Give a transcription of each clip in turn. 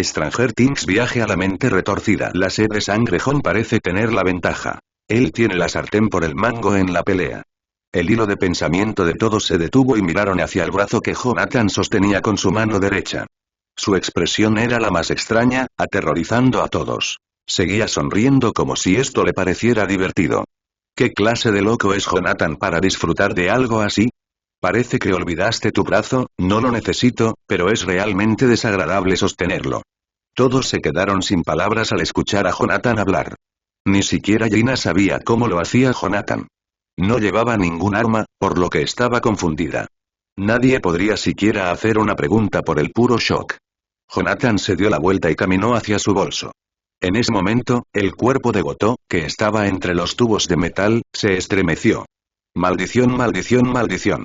Stranger Things viaje a la mente retorcida. La sed de sangre. Jon parece tener la ventaja. Él tiene la sartén por el mango en la pelea. El hilo de pensamiento de todos se detuvo y miraron hacia el brazo que Jonathan sostenía con su mano derecha. Su expresión era la más extraña, aterrorizando a todos. Seguía sonriendo como si esto le pareciera divertido. ¿Qué clase de loco es Jonathan para disfrutar de algo así? Parece que olvidaste tu brazo, no lo necesito, pero es realmente desagradable sostenerlo. Todos se quedaron sin palabras al escuchar a Jonathan hablar. Ni siquiera Gina sabía cómo lo hacía Jonathan. No llevaba ningún arma, por lo que estaba confundida. Nadie podría siquiera hacer una pregunta por el puro shock. Jonathan se dio la vuelta y caminó hacia su bolso. En ese momento, el cuerpo de Goto, que estaba entre los tubos de metal, se estremeció. Maldición, maldición, maldición.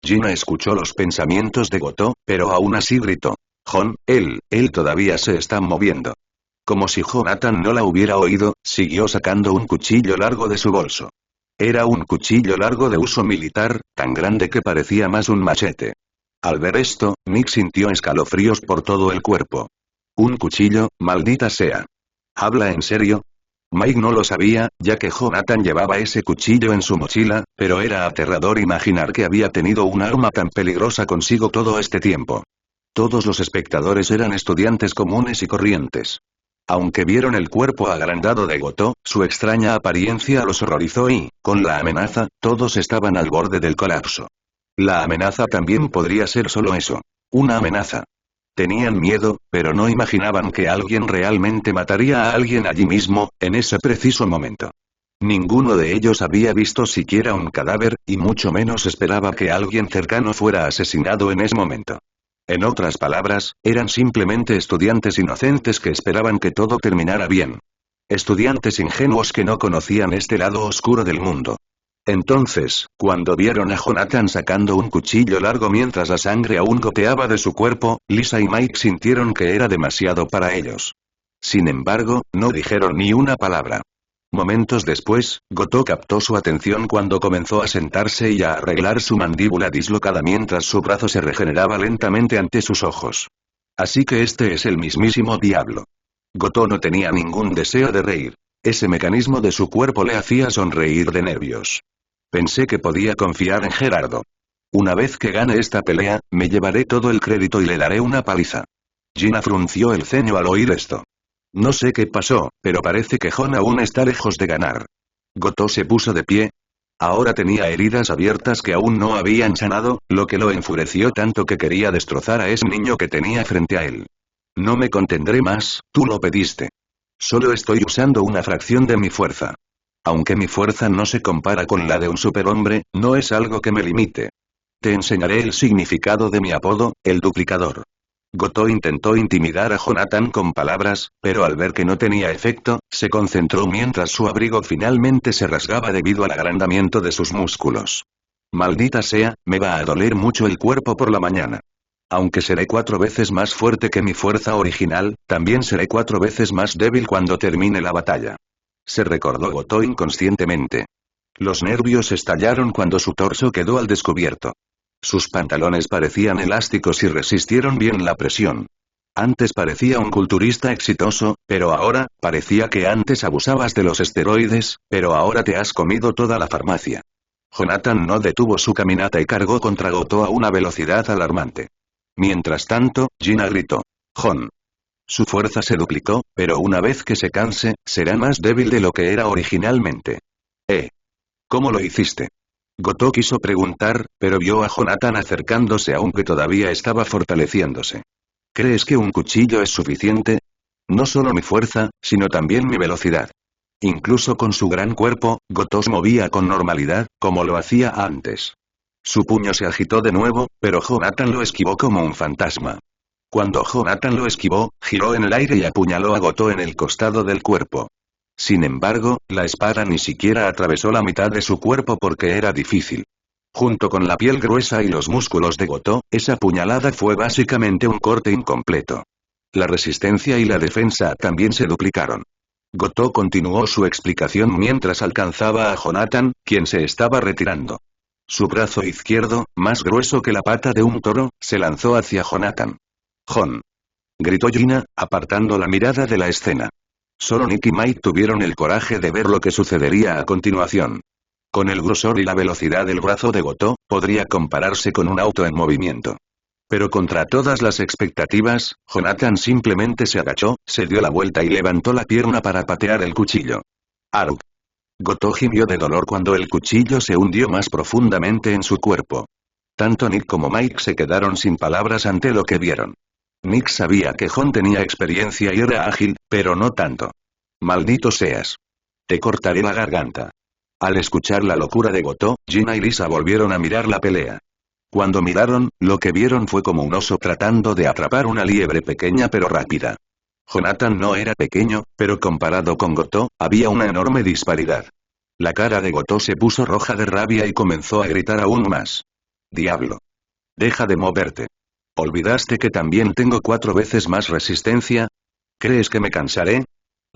Gina escuchó los pensamientos de Goto, pero aún así gritó. Jon, él todavía se está moviendo. Como si Jonathan no la hubiera oído, siguió sacando un cuchillo largo de su bolso. Era un cuchillo largo de uso militar, tan grande que parecía más un machete. Al ver esto, Nick sintió escalofríos por todo el cuerpo. Un cuchillo, maldita sea. ¿Habla en serio? Mike no lo sabía, ya que Jonathan llevaba ese cuchillo en su mochila, pero era aterrador imaginar que había tenido un arma tan peligrosa consigo todo este tiempo. Todos los espectadores eran estudiantes comunes y corrientes. Aunque vieron el cuerpo agrandado de Goto, su extraña apariencia los horrorizó y, con la amenaza, todos estaban al borde del colapso. La amenaza también podría ser solo eso. Una amenaza. Tenían miedo, pero no imaginaban que alguien realmente mataría a alguien allí mismo, en ese preciso momento. Ninguno de ellos había visto siquiera un cadáver, y mucho menos esperaba que alguien cercano fuera asesinado en ese momento. En otras palabras, eran simplemente estudiantes inocentes que esperaban que todo terminara bien. Estudiantes ingenuos que no conocían este lado oscuro del mundo. Entonces, cuando vieron a Jonathan sacando un cuchillo largo mientras la sangre aún goteaba de su cuerpo, Lisa y Mike sintieron que era demasiado para ellos. Sin embargo, no dijeron ni una palabra. Momentos después, Goto captó su atención cuando comenzó a sentarse y a arreglar su mandíbula dislocada mientras su brazo se regeneraba lentamente ante sus ojos. Así que este es el mismísimo diablo. Goto no tenía ningún deseo de reír. Ese mecanismo de su cuerpo le hacía sonreír de nervios. Pensé que podía confiar en Gerardo. Una vez que gane esta pelea, me llevaré todo el crédito y le daré una paliza. Gina frunció el ceño al oír esto. No sé qué pasó, pero parece que Jon aún está lejos de ganar. Goto se puso de pie. Ahora tenía heridas abiertas que aún no habían sanado, lo que lo enfureció tanto que quería destrozar a ese niño que tenía frente a él. No me contendré más, tú lo pediste. Solo estoy usando una fracción de mi fuerza. Aunque mi fuerza no se compara con la de un superhombre, no es algo que me limite. Te enseñaré el significado de mi apodo, el duplicador. Goto intentó intimidar a Jonathan con palabras, pero al ver que no tenía efecto, se concentró mientras su abrigo finalmente se rasgaba debido al agrandamiento de sus músculos. Maldita sea, me va a doler mucho el cuerpo por la mañana. Aunque seré 4 veces más fuerte que mi fuerza original, también seré 4 veces más débil cuando termine la batalla. Se recordó Goto inconscientemente. Los nervios estallaron cuando su torso quedó al descubierto. Sus pantalones parecían elásticos y resistieron bien la presión. Antes parecía un culturista exitoso, pero ahora, parecía que antes abusabas de los esteroides, pero ahora te has comido toda la farmacia. Jonathan no detuvo su caminata y cargó contra Goto a una velocidad alarmante. Mientras tanto, Gina gritó. Jon. Su fuerza se duplicó, pero una vez que se canse, será más débil de lo que era originalmente. ¿Cómo lo hiciste? Goto quiso preguntar, pero vio a Jonathan acercándose aunque todavía estaba fortaleciéndose. ¿Crees que un cuchillo es suficiente? No solo mi fuerza, sino también mi velocidad. Incluso con su gran cuerpo, Goto se movía con normalidad, como lo hacía antes. Su puño se agitó de nuevo, pero Jonathan lo esquivó como un fantasma. Cuando Jonathan lo esquivó, giró en el aire y apuñaló a Goto en el costado del cuerpo. Sin embargo, la espada ni siquiera atravesó la mitad de su cuerpo porque era difícil. Junto con la piel gruesa y los músculos de Goto, esa puñalada fue básicamente un corte incompleto. La resistencia y la defensa también se duplicaron. Goto continuó su explicación mientras alcanzaba a Jonathan, quien se estaba retirando. Su brazo izquierdo, más grueso que la pata de un toro, se lanzó hacia Jonathan. Jon. Gritó Gina, apartando la mirada de la escena. Solo Nick y Mike tuvieron el coraje de ver lo que sucedería a continuación. Con el grosor y la velocidad del brazo de Goto, podría compararse con un auto en movimiento. Pero contra todas las expectativas, Jonathan simplemente se agachó, se dio la vuelta y levantó la pierna para patear el cuchillo. ¡Aruk! Goto gimió de dolor cuando el cuchillo se hundió más profundamente en su cuerpo. Tanto Nick como Mike se quedaron sin palabras ante lo que vieron. Nick sabía que Jon tenía experiencia y era ágil, pero no tanto. ¡Maldito seas! Te cortaré la garganta. Al escuchar la locura de Goto, Gina y Lisa volvieron a mirar la pelea. Cuando miraron, lo que vieron fue como un oso tratando de atrapar una liebre pequeña pero rápida. Jonathan no era pequeño, pero comparado con Goto, había una enorme disparidad. La cara de Goto se puso roja de rabia y comenzó a gritar aún más. ¡Diablo! ¡Deja de moverte! ¿Olvidaste que también tengo 4 veces más resistencia? ¿Crees que me cansaré?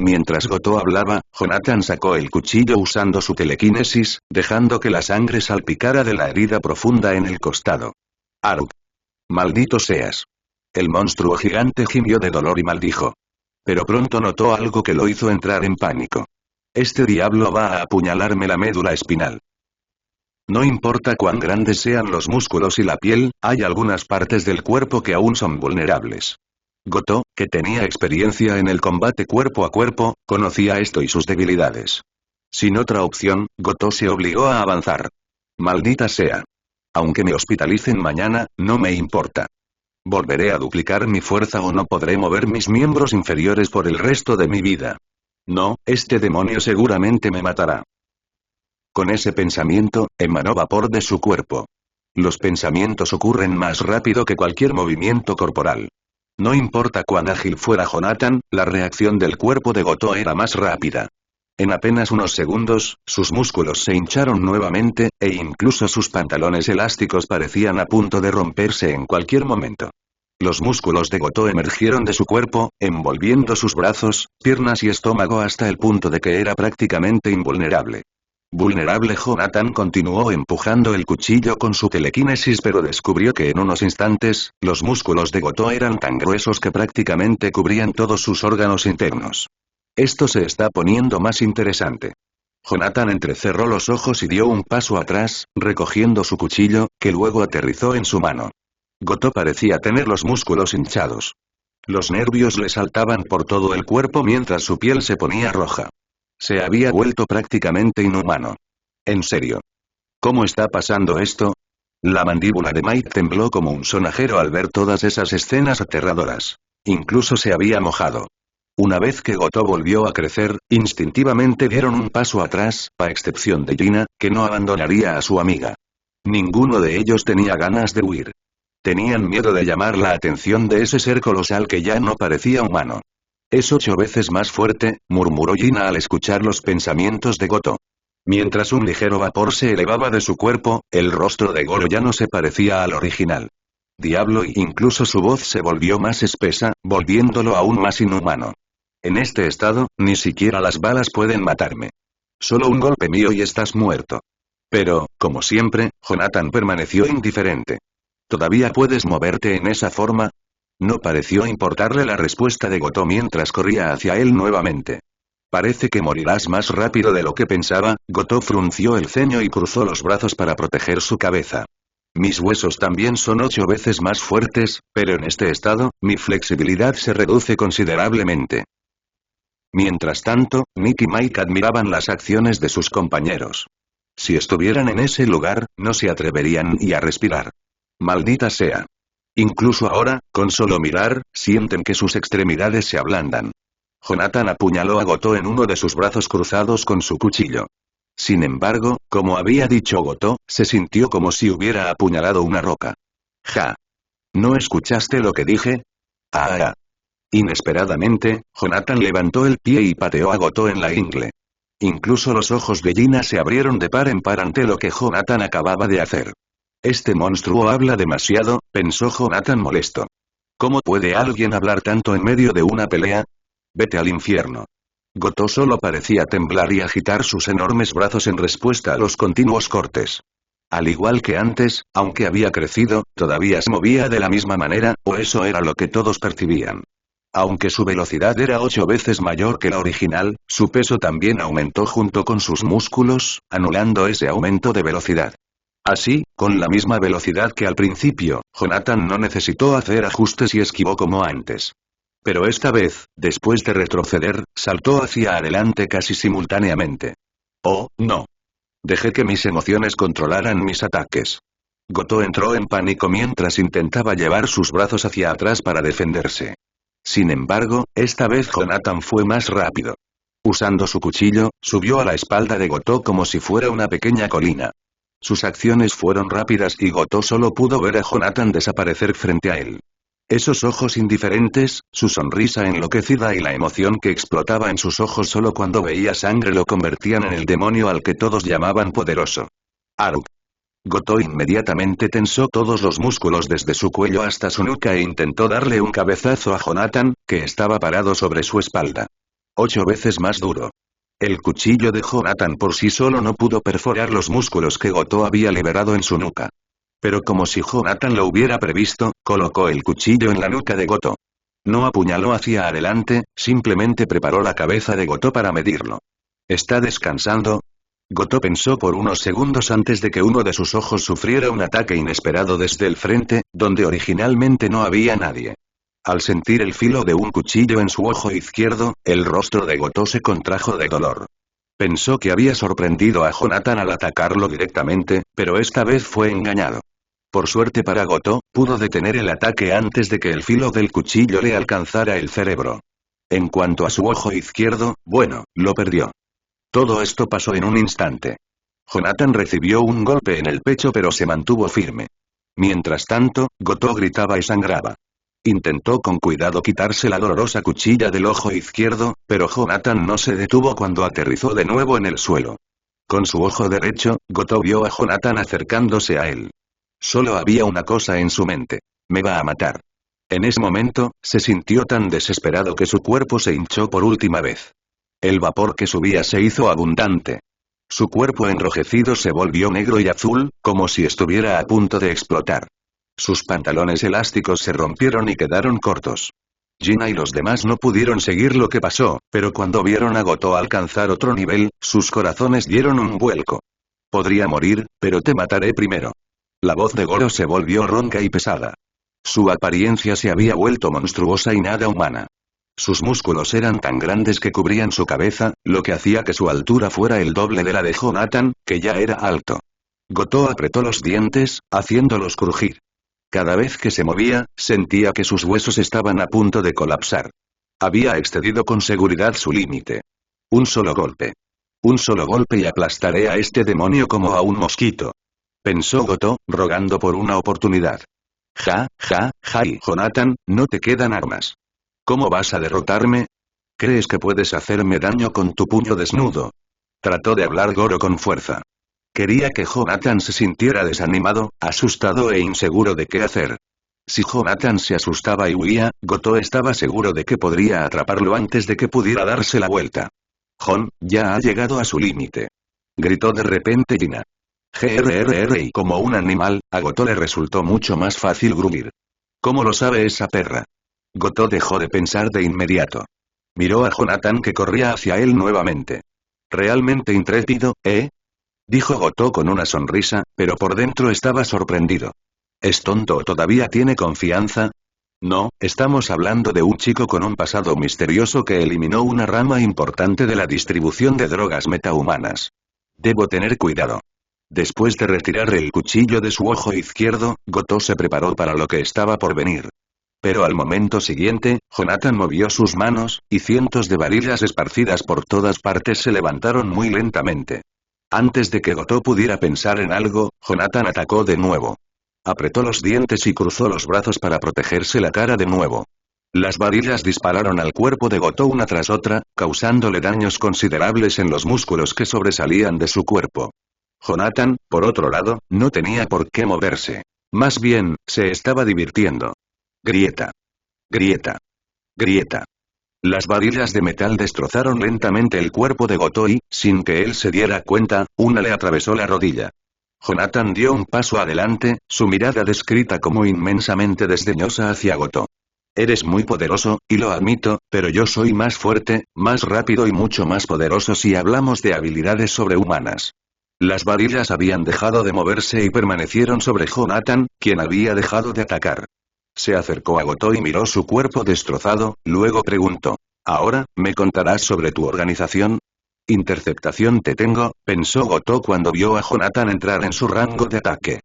Mientras Goto hablaba, Jonathan sacó el cuchillo usando su telequinesis, dejando que la sangre salpicara de la herida profunda en el costado. ¡Aruk! ¡Maldito seas! El monstruo gigante gimió de dolor y maldijo. Pero pronto notó algo que lo hizo entrar en pánico. Este diablo va a apuñalarme la médula espinal. No importa cuán grandes sean los músculos y la piel, hay algunas partes del cuerpo que aún son vulnerables. Goto, que tenía experiencia en el combate cuerpo a cuerpo, conocía esto y sus debilidades. Sin otra opción, Goto se obligó a avanzar. Maldita sea. Aunque me hospitalicen mañana, no me importa. Volveré a duplicar mi fuerza o no podré mover mis miembros inferiores por el resto de mi vida. No, este demonio seguramente me matará. Con ese pensamiento, emanó vapor de su cuerpo. Los pensamientos ocurren más rápido que cualquier movimiento corporal. No importa cuán ágil fuera Jonathan, la reacción del cuerpo de Goto era más rápida. En apenas unos segundos, sus músculos se hincharon nuevamente, e incluso sus pantalones elásticos parecían a punto de romperse en cualquier momento. Los músculos de Goto emergieron de su cuerpo, envolviendo sus brazos, piernas y estómago hasta el punto de que era prácticamente invulnerable. Vulnerable. Jonathan continuó empujando el cuchillo con su telequinesis, pero descubrió que en unos instantes, los músculos de Goto eran tan gruesos que prácticamente cubrían todos sus órganos internos. Esto se está poniendo más interesante. Jonathan entrecerró los ojos y dio un paso atrás, recogiendo su cuchillo, que luego aterrizó en su mano. Goto parecía tener los músculos hinchados. Los nervios le saltaban por todo el cuerpo mientras su piel se ponía roja. Se había vuelto prácticamente inhumano. En serio. ¿Cómo está pasando esto? La mandíbula de Mike tembló como un sonajero al ver todas esas escenas aterradoras. Incluso se había mojado. Una vez que Goto volvió a crecer, instintivamente dieron un paso atrás, a excepción de Gina, que no abandonaría a su amiga. Ninguno de ellos tenía ganas de huir. Tenían miedo de llamar la atención de ese ser colosal que ya no parecía humano. Es 8 veces más fuerte, murmuró Gina al escuchar los pensamientos de Goto. Mientras un ligero vapor se elevaba de su cuerpo, el rostro de Goro ya no se parecía al original. Diablo, y incluso su voz se volvió más espesa, volviéndolo aún más inhumano. En este estado, ni siquiera las balas pueden matarme. Solo un golpe mío y estás muerto. Pero, como siempre, Jonathan permaneció indiferente. ¿Todavía puedes moverte en esa forma? No pareció importarle la respuesta de Goto mientras corría hacia él nuevamente. Parece que morirás más rápido de lo que pensaba. Goto frunció el ceño y cruzó los brazos para proteger su cabeza. Mis huesos también son 8 veces más fuertes, pero en este estado, mi flexibilidad se reduce considerablemente. Mientras tanto, Nick y Mike admiraban las acciones de sus compañeros. Si estuvieran en ese lugar, no se atreverían ni a respirar. Maldita sea. Incluso ahora, con solo mirar, sienten que sus extremidades se ablandan. Jonathan apuñaló a Goto en uno de sus brazos cruzados con su cuchillo. Sin embargo, como había dicho Goto, se sintió como si hubiera apuñalado una roca. ¡Ja! ¿No escuchaste lo que dije? ¡Ah! Inesperadamente, Jonathan levantó el pie y pateó a Goto en la ingle. Incluso los ojos de Gina se abrieron de par en par ante lo que Jonathan acababa de hacer. Este monstruo habla demasiado, pensó Jonathan molesto. ¿Cómo puede alguien hablar tanto en medio de una pelea? Vete al infierno. Goto solo parecía temblar y agitar sus enormes brazos en respuesta a los continuos cortes. Al igual que antes, aunque había crecido, todavía se movía de la misma manera, o eso era lo que todos percibían. Aunque su velocidad era 8 veces mayor que la original, su peso también aumentó junto con sus músculos, anulando ese aumento de velocidad. Así, con la misma velocidad que al principio, Jonathan no necesitó hacer ajustes y esquivó como antes. Pero esta vez, después de retroceder, saltó hacia adelante casi simultáneamente. Oh, no. Dejé que mis emociones controlaran mis ataques. Goto entró en pánico mientras intentaba llevar sus brazos hacia atrás para defenderse. Sin embargo, esta vez Jonathan fue más rápido. Usando su cuchillo, subió a la espalda de Goto como si fuera una pequeña colina. Sus acciones fueron rápidas y Goto solo pudo ver a Jonathan desaparecer frente a él. Esos ojos indiferentes, su sonrisa enloquecida y la emoción que explotaba en sus ojos solo cuando veía sangre lo convertían en el demonio al que todos llamaban poderoso. Aruk. Goto inmediatamente tensó todos los músculos desde su cuello hasta su nuca e intentó darle un cabezazo a Jonathan, que estaba parado sobre su espalda. 8 veces más duro. El cuchillo de Jonathan por sí solo no pudo perforar los músculos que Goto había liberado en su nuca. Pero como si Jonathan lo hubiera previsto, colocó el cuchillo en la nuca de Goto. No apuñaló hacia adelante, simplemente preparó la cabeza de Goto para medirlo. ¿Está descansando? Goto pensó por unos segundos antes de que uno de sus ojos sufriera un ataque inesperado desde el frente, donde originalmente no había nadie. Al sentir el filo de un cuchillo en su ojo izquierdo, el rostro de Goto se contrajo de dolor. Pensó que había sorprendido a Jonathan al atacarlo directamente, pero esta vez fue engañado. Por suerte para Goto, pudo detener el ataque antes de que el filo del cuchillo le alcanzara el cerebro. En cuanto a su ojo izquierdo, bueno, lo perdió. Todo esto pasó en un instante. Jonathan recibió un golpe en el pecho pero se mantuvo firme. Mientras tanto, Goto gritaba y sangraba. Intentó con cuidado quitarse la dolorosa cuchilla del ojo izquierdo, pero Jonathan no se detuvo cuando aterrizó de nuevo en el suelo. Con su ojo derecho, Goto vio a Jonathan acercándose a él. Solo había una cosa en su mente. Me va a matar. En ese momento, se sintió tan desesperado que su cuerpo se hinchó por última vez. El vapor que subía se hizo abundante. Su cuerpo enrojecido se volvió negro y azul, como si estuviera a punto de explotar. Sus pantalones elásticos se rompieron y quedaron cortos. Gina y los demás no pudieron seguir lo que pasó, pero cuando vieron a Goto alcanzar otro nivel, sus corazones dieron un vuelco. Podría morir, pero te mataré primero. La voz de Goro se volvió ronca y pesada. Su apariencia se había vuelto monstruosa y nada humana. Sus músculos eran tan grandes que cubrían su cabeza, lo que hacía que su altura fuera el doble de la de Jonathan, que ya era alto. Goto apretó los dientes, haciéndolos crujir. Cada vez que se movía, sentía que sus huesos estaban a punto de colapsar. Había excedido con seguridad su límite. Un solo golpe. Un solo golpe y aplastaré a este demonio como a un mosquito. Pensó Goto, rogando por una oportunidad. Y Jonathan, no te quedan armas. ¿Cómo vas a derrotarme? ¿Crees que puedes hacerme daño con tu puño desnudo? Trató de hablar Goro con fuerza. Quería que Jonathan se sintiera desanimado, asustado e inseguro de qué hacer. Si Jonathan se asustaba y huía, Goto estaba seguro de que podría atraparlo antes de que pudiera darse la vuelta. Jon, ya ha llegado a su límite. Gritó de repente Gina. Y como un animal, a Goto le resultó mucho más fácil gruñir. ¿Cómo lo sabe esa perra? Goto dejó de pensar de inmediato. Miró a Jonathan que corría hacia él nuevamente. Realmente intrépido, ¿eh? Dijo Goto con una sonrisa, pero por dentro estaba sorprendido. ¿Es tonto o todavía tiene confianza? No, estamos hablando de un chico con un pasado misterioso que eliminó una rama importante de la distribución de drogas metahumanas. Debo tener cuidado. Después de retirar el cuchillo de su ojo izquierdo, Goto se preparó para lo que estaba por venir. Pero al momento siguiente, Jonathan movió sus manos, y cientos de varillas esparcidas por todas partes se levantaron muy lentamente. Antes de que Goto pudiera pensar en algo, Jonathan atacó de nuevo. Apretó los dientes y cruzó los brazos para protegerse la cara de nuevo. Las varillas dispararon al cuerpo de Goto una tras otra, causándole daños considerables en los músculos que sobresalían de su cuerpo. Jonathan, por otro lado, no tenía por qué moverse. Más bien, se estaba divirtiendo. Grieta. Grieta. Grieta. Las varillas de metal destrozaron lentamente el cuerpo de Goto y, sin que él se diera cuenta, una le atravesó la rodilla. Jonathan dio un paso adelante, su mirada descrita como inmensamente desdeñosa hacia Goto. Eres muy poderoso, y lo admito, pero yo soy más fuerte, más rápido y mucho más poderoso si hablamos de habilidades sobrehumanas. Las varillas habían dejado de moverse y permanecieron sobre Jonathan, quien había dejado de atacar. Se acercó a Goto y miró su cuerpo destrozado, luego preguntó. ¿Ahora, me contarás sobre tu organización? Interceptación te tengo, pensó Goto cuando vio a Jonathan entrar en su rango de ataque.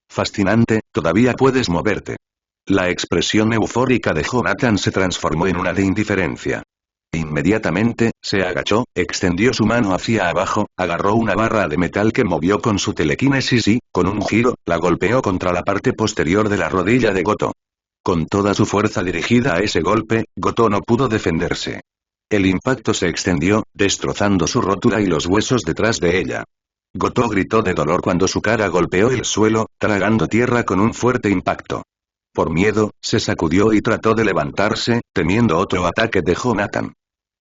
Fascinante, todavía puedes moverte. La expresión eufórica de Jonathan se transformó en una de indiferencia. Inmediatamente, se agachó, extendió su mano hacia abajo, agarró una barra de metal que movió con su telequinesis y, con un giro, la golpeó contra la parte posterior de la rodilla de Goto. Con toda su fuerza dirigida a ese golpe, Goto no pudo defenderse. El impacto se extendió, destrozando su rótula y los huesos detrás de ella. Goto gritó de dolor cuando su cara golpeó el suelo, tragando tierra con un fuerte impacto. Por miedo, se sacudió y trató de levantarse, temiendo otro ataque de Jonathan.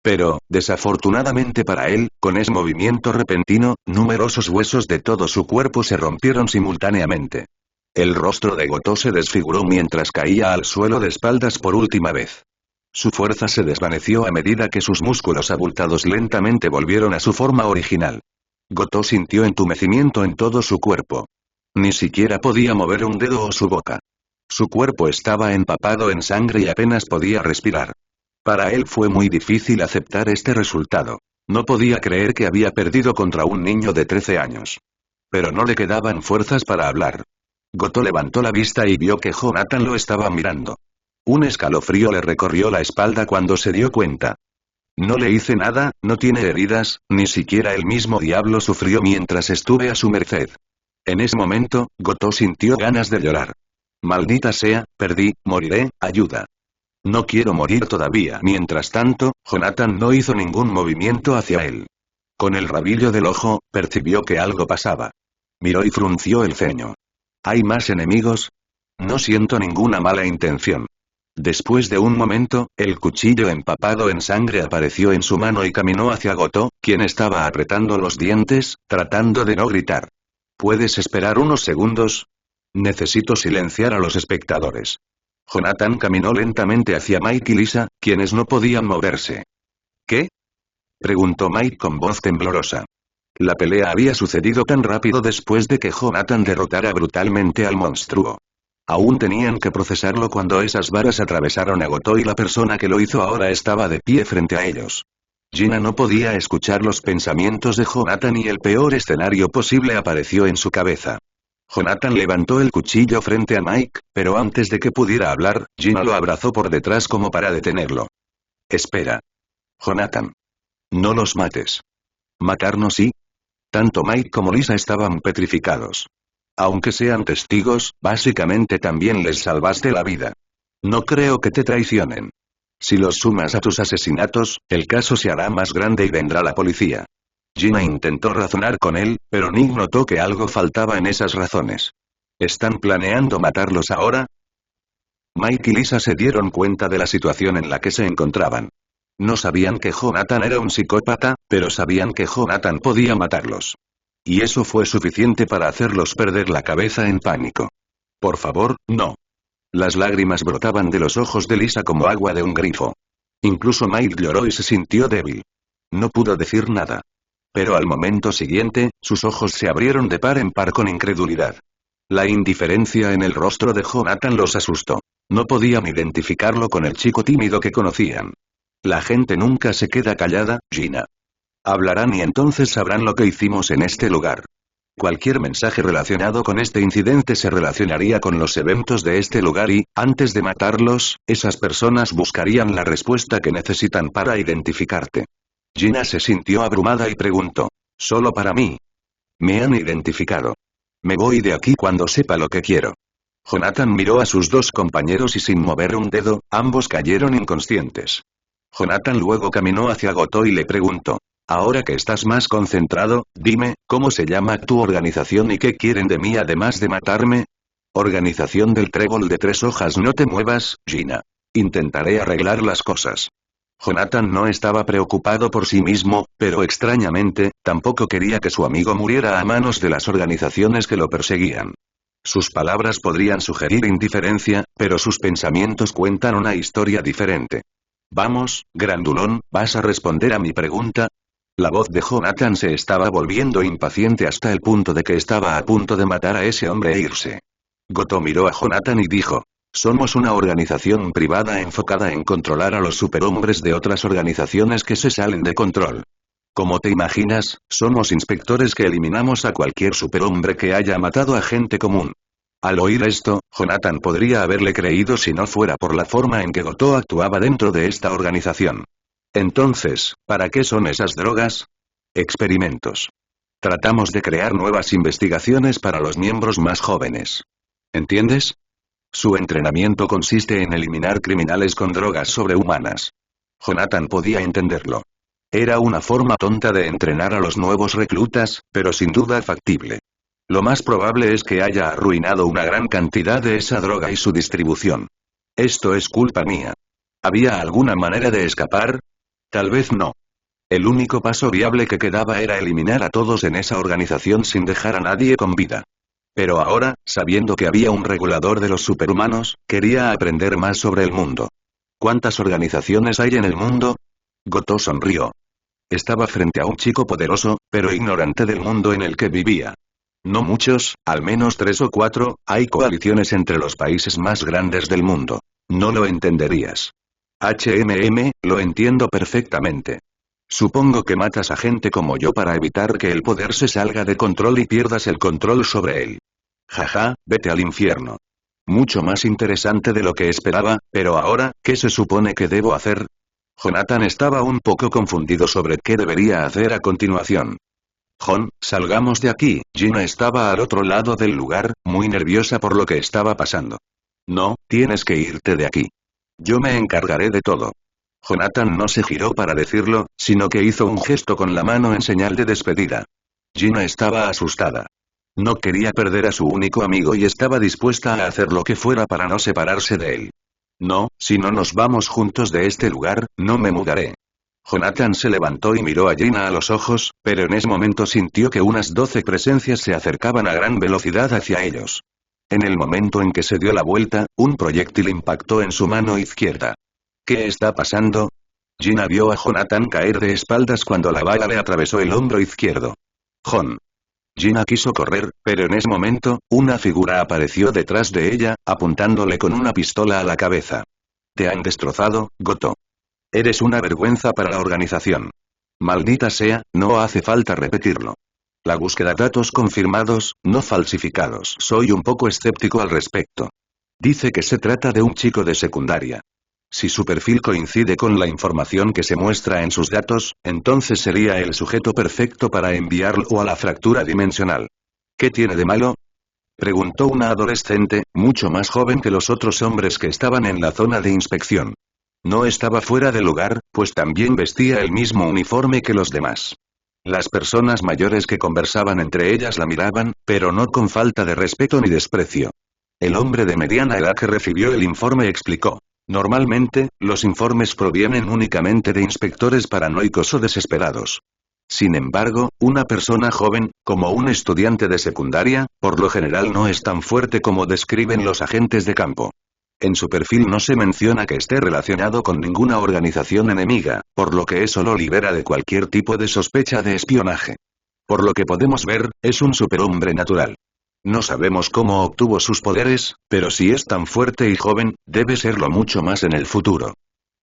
Pero, desafortunadamente para él, con ese movimiento repentino, numerosos huesos de todo su cuerpo se rompieron simultáneamente. El rostro de Goto se desfiguró mientras caía al suelo de espaldas por última vez. Su fuerza se desvaneció a medida que sus músculos abultados lentamente volvieron a su forma original. Goto sintió entumecimiento en todo su cuerpo. Ni siquiera podía mover un dedo o su boca. Su cuerpo estaba empapado en sangre y apenas podía respirar. Para él fue muy difícil aceptar este resultado. No podía creer que había perdido contra un niño de 13 años. Pero no le quedaban fuerzas para hablar. Goto levantó la vista y vio que Jonathan lo estaba mirando. Un escalofrío le recorrió la espalda cuando se dio cuenta. No le hice nada, no tiene heridas, ni siquiera el mismo diablo sufrió mientras estuve a su merced. En ese momento, Goto sintió ganas de llorar. Maldita sea, perdí, moriré, ayuda. No quiero morir todavía. Mientras tanto, Jonathan no hizo ningún movimiento hacia él. Con el rabillo del ojo, percibió que algo pasaba. Miró y frunció el ceño. ¿Hay más enemigos? No siento ninguna mala intención. Después de un momento, el cuchillo empapado en sangre apareció en su mano y caminó hacia Goto, quien estaba apretando los dientes, tratando de no gritar. ¿Puedes esperar unos segundos? Necesito silenciar a los espectadores. Jonathan caminó lentamente hacia Mike y Lisa, quienes no podían moverse. ¿Qué? Preguntó Mike con voz temblorosa. La pelea había sucedido tan rápido después de que Jonathan derrotara brutalmente al monstruo. Aún tenían que procesarlo cuando esas varas atravesaron a Goto y la persona que lo hizo ahora estaba de pie frente a ellos. Gina no podía escuchar los pensamientos de Jonathan y el peor escenario posible apareció en su cabeza. Jonathan levantó el cuchillo frente a Mike, pero antes de que pudiera hablar, Gina lo abrazó por detrás como para detenerlo. Espera. Jonathan. No los mates. ¿Matarnos sí? Tanto Mike como Lisa estaban petrificados. Aunque sean testigos, básicamente también les salvaste la vida. No creo que te traicionen. Si los sumas a tus asesinatos, el caso se hará más grande y vendrá la policía. Gina intentó razonar con él, pero Nick notó que algo faltaba en esas razones. ¿Están planeando matarlos ahora? Mike y Lisa se dieron cuenta de la situación en la que se encontraban. No sabían que Jonathan era un psicópata, pero sabían que Jonathan podía matarlos. Y eso fue suficiente para hacerlos perder la cabeza en pánico. Por favor, no. Las lágrimas brotaban de los ojos de Lisa como agua de un grifo. Incluso Mike lloró y se sintió débil. No pudo decir nada. Pero al momento siguiente, sus ojos se abrieron de par en par con incredulidad. La indiferencia en el rostro de Jonathan los asustó. No podían identificarlo con el chico tímido que conocían. La gente nunca se queda callada, Gina. Hablarán y entonces sabrán lo que hicimos en este lugar. Cualquier mensaje relacionado con este incidente se relacionaría con los eventos de este lugar y, antes de matarlos, esas personas buscarían la respuesta que necesitan para identificarte. Gina se sintió abrumada y preguntó. ¿Solo para mí? Me han identificado. Me voy de aquí cuando sepa lo que quiero. Jonathan miró a sus dos compañeros y sin mover un dedo, ambos cayeron inconscientes. Jonathan luego caminó hacia Goto y le preguntó. Ahora que estás más concentrado, dime, ¿cómo se llama tu organización y qué quieren de mí además de matarme? Organización del Trébol de 3 hojas. No te muevas, Gina. Intentaré arreglar las cosas. Jonathan no estaba preocupado por sí mismo, pero extrañamente, tampoco quería que su amigo muriera a manos de las organizaciones que lo perseguían. Sus palabras podrían sugerir indiferencia, pero sus pensamientos cuentan una historia diferente. Vamos, grandulón, ¿vas a responder a mi pregunta? La voz de Jonathan se estaba volviendo impaciente hasta el punto de que estaba a punto de matar a ese hombre e irse. Goto miró a Jonathan y dijo: somos una organización privada enfocada en controlar a los superhombres de otras organizaciones que se salen de control. Como te imaginas, somos inspectores que eliminamos a cualquier superhombre que haya matado a gente común. Al oír esto, Jonathan podría haberle creído si no fuera por la forma en que Goto actuaba dentro de esta organización. Entonces, ¿para qué son esas drogas? Experimentos. Tratamos de crear nuevas investigaciones para los miembros más jóvenes. ¿Entiendes? Su entrenamiento consiste en eliminar criminales con drogas sobrehumanas. Jonathan podía entenderlo. Era una forma tonta de entrenar a los nuevos reclutas, pero sin duda factible. Lo más probable es que haya arruinado una gran cantidad de esa droga y su distribución. Esto es culpa mía. ¿Había alguna manera de escapar? Tal vez no. El único paso viable que quedaba era eliminar a todos en esa organización sin dejar a nadie con vida. Pero ahora, sabiendo que había un regulador de los superhumanos, quería aprender más sobre el mundo. ¿Cuántas organizaciones hay en el mundo? Goto sonrió. Estaba frente a un chico poderoso, pero ignorante del mundo en el que vivía. No muchos, al menos 3 o 4, hay coaliciones entre los países más grandes del mundo. No lo entenderías. Lo entiendo perfectamente. Supongo que matas a gente como yo para evitar que el poder se salga de control y pierdas el control sobre él. Jaja, vete al infierno. Mucho más interesante de lo que esperaba, pero ahora, ¿qué se supone que debo hacer? Jonathan estaba un poco confundido sobre qué debería hacer a continuación. Salgamos de aquí. Gina estaba al otro lado del lugar, muy nerviosa por lo que estaba pasando. No, tienes que irte de aquí. Yo me encargaré de todo. Jonathan no se giró para decirlo, sino que hizo un gesto con la mano en señal de despedida. Gina estaba asustada. No quería perder a su único amigo y estaba dispuesta a hacer lo que fuera para no separarse de él. No, si no nos vamos juntos de este lugar, no me mudaré. Jonathan se levantó y miró a Gina a los ojos, pero en ese momento sintió que unas 12 presencias se acercaban a gran velocidad hacia ellos. En el momento en que se dio la vuelta, un proyectil impactó en su mano izquierda. ¿Qué está pasando? Gina vio a Jonathan caer de espaldas cuando la bala le atravesó el hombro izquierdo. Gina quiso correr, pero en ese momento, una figura apareció detrás de ella, apuntándole con una pistola a la cabeza. Te han destrozado, Goto. Eres una vergüenza para la organización. Maldita sea, no hace falta repetirlo. La búsqueda de datos confirmados, no falsificados. Soy un poco escéptico al respecto. Dice que se trata de un chico de secundaria. Si su perfil coincide con la información que se muestra en sus datos, entonces sería el sujeto perfecto para enviarlo a la fractura dimensional. ¿Qué tiene de malo? Preguntó una adolescente, mucho más joven que los otros hombres que estaban en la zona de inspección. No estaba fuera de lugar, pues también vestía el mismo uniforme que los demás. Las personas mayores que conversaban entre ellas la miraban, pero no con falta de respeto ni desprecio. El hombre de mediana edad que recibió el informe explicó. Normalmente, los informes provienen únicamente de inspectores paranoicos o desesperados. Sin embargo, una persona joven, como un estudiante de secundaria, por lo general no es tan fuerte como describen los agentes de campo. En su perfil no se menciona que esté relacionado con ninguna organización enemiga, por lo que eso lo libera de cualquier tipo de sospecha de espionaje. Por lo que podemos ver, es un superhombre natural. No sabemos cómo obtuvo sus poderes, pero si es tan fuerte y joven, debe serlo mucho más en el futuro.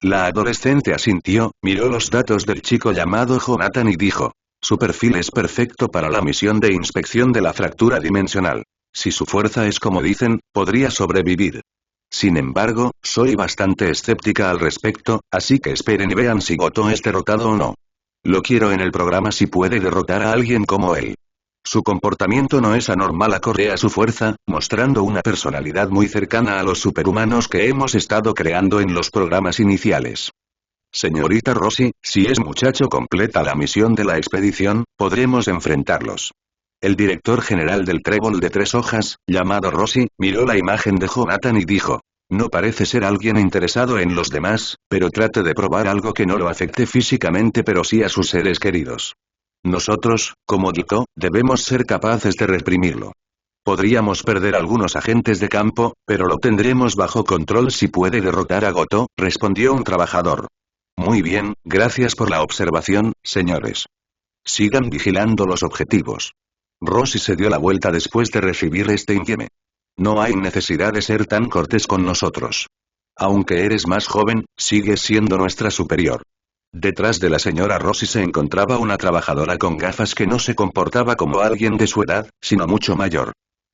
La adolescente asintió, miró los datos del chico llamado Jonathan y dijo: su perfil es perfecto para la misión de inspección de la fractura dimensional. Si su fuerza es como dicen, podría sobrevivir. Sin embargo, soy bastante escéptica al respecto, así que esperen y vean si Goto es derrotado o no. Lo quiero en el programa si puede derrotar a alguien como él. Su comportamiento no es anormal acorde a su fuerza, mostrando una personalidad muy cercana a los superhumanos que hemos estado creando en los programas iniciales. Señorita Rossi, si es muchacho completa la misión de la expedición, podremos enfrentarlos. El director general del trébol de 3 hojas, llamado Rossi, miró la imagen de Jonathan y dijo: No parece ser alguien interesado en los demás, pero trate de probar algo que no lo afecte físicamente pero sí a sus seres queridos. Nosotros, como Gito, debemos ser capaces de reprimirlo. Podríamos perder algunos agentes de campo, pero lo tendremos bajo control si puede derrotar a Goto, respondió un trabajador. Muy bien, gracias por la observación, señores. Sigan vigilando los objetivos. Rossi se dio la vuelta después de recibir este inquieme. No hay necesidad de ser tan cortés con nosotros. Aunque eres más joven, sigues siendo nuestra superior. Detrás de la señora Rossi se encontraba una trabajadora con gafas que no se comportaba como alguien de su edad, sino mucho mayor.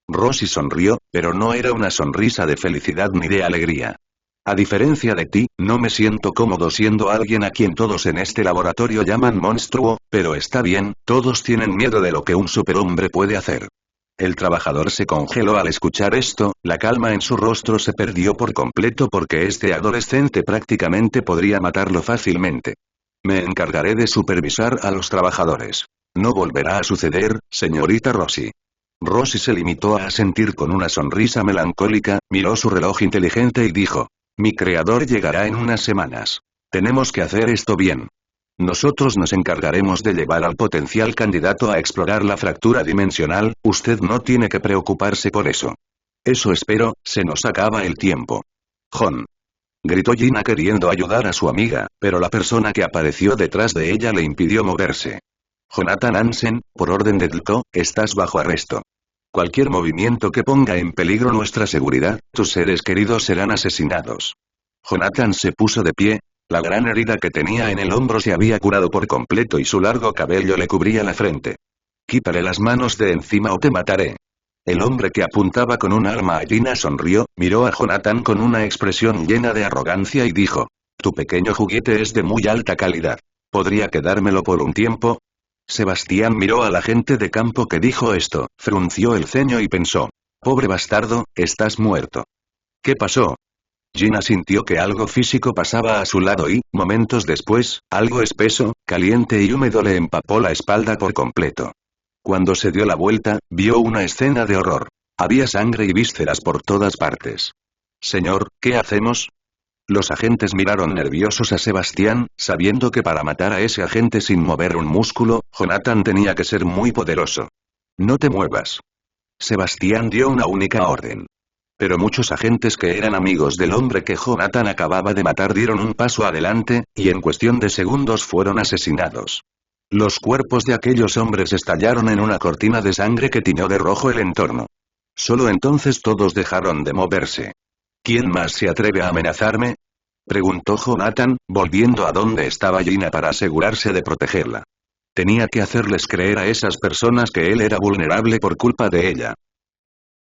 Rossi sonrió, pero no era una sonrisa de felicidad ni de alegría. A diferencia de ti, no me siento cómodo siendo alguien a quien todos en este laboratorio llaman monstruo, pero está bien, todos tienen miedo de lo que un superhombre puede hacer. El trabajador se congeló al escuchar esto, la calma en su rostro se perdió por completo porque este adolescente prácticamente podría matarlo fácilmente. Me encargaré de supervisar a los trabajadores. No volverá a suceder, señorita Rossi. Rossi se limitó a asentir con una sonrisa melancólica, miró su reloj inteligente y dijo: mi creador llegará en unas semanas. Tenemos que hacer esto bien. Nosotros nos encargaremos de llevar al potencial candidato a explorar la fractura dimensional, usted no tiene que preocuparse por eso. Eso espero, se nos acaba el tiempo. Jon. Gritó Gina queriendo ayudar a su amiga, pero la persona que apareció detrás de ella le impidió moverse. Jonathan Hansen, por orden de Dlko, estás bajo arresto. Cualquier movimiento que ponga en peligro nuestra seguridad, tus seres queridos serán asesinados. Jonathan se puso de pie. La gran herida que tenía en el hombro se había curado por completo y su largo cabello le cubría la frente. Quítale las manos de encima o te mataré. El hombre que apuntaba con un arma a Gina sonrió, miró a Jonathan con una expresión llena de arrogancia y dijo: tu pequeño juguete es de muy alta calidad. ¿Podría quedármelo por un tiempo? Sebastián miró al agente de campo que dijo esto, frunció el ceño y pensó: pobre bastardo, estás muerto. ¿Qué pasó? Gina sintió que algo físico pasaba a su lado y, momentos después, algo espeso, caliente y húmedo le empapó la espalda por completo. Cuando se dio la vuelta, vio una escena de horror. Había sangre y vísceras por todas partes. Señor, ¿qué hacemos? Los agentes miraron nerviosos a Sebastián, sabiendo que para matar a ese agente sin mover un músculo, Jonathan tenía que ser muy poderoso. No te muevas. Sebastián dio una única orden. Pero muchos agentes que eran amigos del hombre que Jonathan acababa de matar dieron un paso adelante, y en cuestión de segundos fueron asesinados. Los cuerpos de aquellos hombres estallaron en una cortina de sangre que tiñó de rojo el entorno. Solo entonces todos dejaron de moverse. ¿Quién más se atreve a amenazarme? Preguntó Jonathan, volviendo a donde estaba Gina para asegurarse de protegerla. Tenía que hacerles creer a esas personas que él era vulnerable por culpa de ella.